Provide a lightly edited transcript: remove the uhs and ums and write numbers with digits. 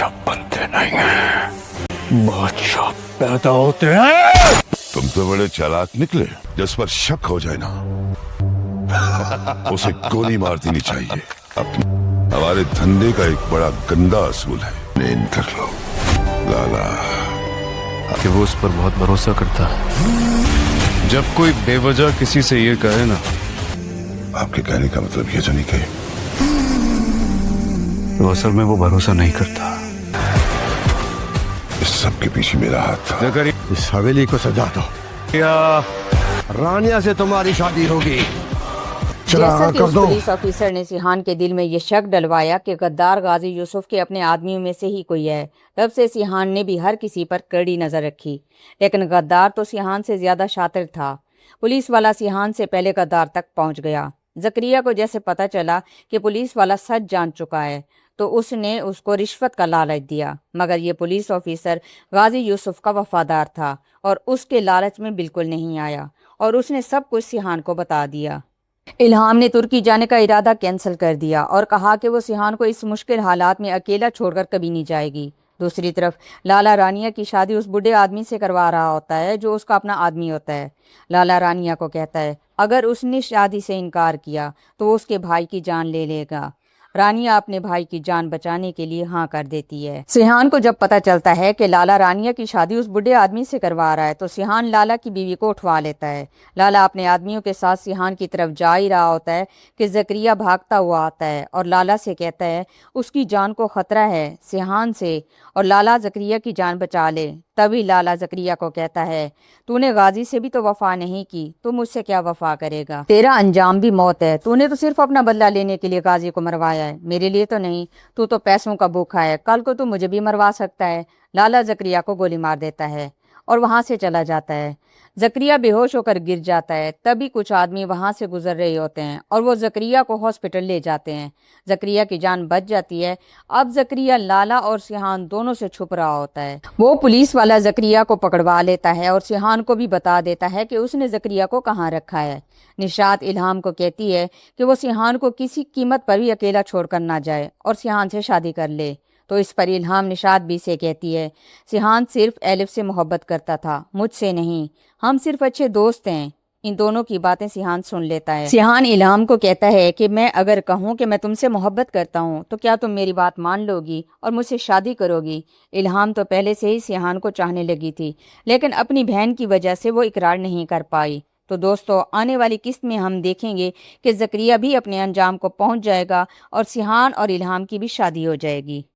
बादशाह बनते नहीं हैं, बादशाह पैदा होते हैं। तुम तो बड़े चालाक निकले। जिस पर शक हो जाए ना उसे गोली मार देनी चाहिए। हमारे धंधे का एक बड़ा गंदा असूल है, नींद कर लो लाला। कि वो उस पर बहुत भरोसा करता है। जब कोई बेवजह किसी से ये कहे ना, आपके कहने का मतलब ये तो नहीं कहे तो असल में वो भरोसा नहीं करता। इस सब के पीछे मेरा हाथ था। इस हवेली को सजा दो, रानिया से तुम्हारी शादी होगी। जैसा कि उस पुलिस ऑफिसर ने सिहान के दिल में ये शक डलवाया कि गद्दार गाजी यूसुफ के अपने आदमियों में से ही कोई है, तब से सिहान ने भी हर किसी पर कड़ी नजर रखी। लेकिन गद्दार तो सिहान से ज्यादा शातिर था। पुलिस वाला सिहान से पहले गद्दार तक पहुंच गया। जकरिया को जैसे पता चला कि पुलिस वाला सच जान चुका है तो उसने उसको रिश्वत का लालच दिया, मगर ये पुलिस ऑफिसर गाजी यूसुफ का वफादार था और उसके लालच में बिल्कुल नहीं आया और उसने सब कुछ सिहान को बता दिया। इल्हाम ने तुर्की जाने का इरादा कैंसिल कर दिया और कहा कि वो सिहान को इस मुश्किल हालात में अकेला छोड़कर कभी नहीं जाएगी। दूसरी तरफ लाला रानिया की शादी उस बूढ़े आदमी से करवा रहा होता है जो उसका अपना आदमी होता है। लाला रानिया को कहता है अगर उसने शादी से इनकार किया तो वो उसके भाई की जान ले लेगा। रानिया अपने भाई की जान बचाने के लिए हाँ कर देती है। सिहान को जब पता चलता है कि लाला रानिया की शादी उस बूढ़े आदमी से करवा रहा है तो सिहान लाला की बीवी को उठवा लेता है। लाला अपने आदमियों के साथ सिहान की तरफ जा ही रहा होता है कि जकरिया भागता हुआ आता है और लाला से कहता है उसकी जान को खतरा है सिहान से और लाला जकरिया की जान बचा ले। तभी लाला जकरिया को कहता है तूने गाजी से भी तो वफा नहीं की, तू मुझसे क्या वफा करेगा? तेरा अंजाम भी मौत है। तूने तो सिर्फ अपना बदला लेने के लिए गाजी को मरवाया है, मेरे लिए तो नहीं। तू तो पैसों का भूखा है, कल को तू मुझे भी मरवा सकता है। लाला जकरिया को गोली मार देता है और वहां से चला जाता है। जकरिया बेहोश होकर गिर जाता है। तभी कुछ आदमी वहां से गुजर रहे होते हैं और वो जकरिया को हॉस्पिटल ले जाते हैं। जकरिया की जान बच जाती है। अब जकरिया लाला और सिहान दोनों से छुप रहा होता है। वो पुलिस वाला जकरिया को पकड़वा लेता है और सिहान को भी बता देता है कि उसने जकरिया को कहाँ रखा है। निशात इल्हाम को कहती है कि वो सिहान को किसी कीमत पर भी अकेला छोड़कर ना जाए और सिहान से शादी कर ले। तो इस पर इल्हाम निशात भी से कहती है सिहान सिर्फ एलिफ से मोहब्बत करता था, मुझसे नहीं। हम सिर्फ अच्छे दोस्त हैं। इन दोनों की बातें सिहान सुन लेता है। सिहान इल्हाम को कहता है कि मैं अगर कहूँ कि मैं तुमसे मोहब्बत करता हूँ तो क्या तुम मेरी बात मान लोगी और मुझसे शादी करोगी? इल्हाम तो पहले से ही सिहान को चाहने लगी थी, लेकिन अपनी बहन की वजह से वो इकरार नहीं कर पाई। तो दोस्तों आने वाली किस्त में हम देखेंगे कि जकरिया भी अपने अंजाम को पहुंच जाएगा और सिहान और इल्हाम की भी शादी हो जाएगी।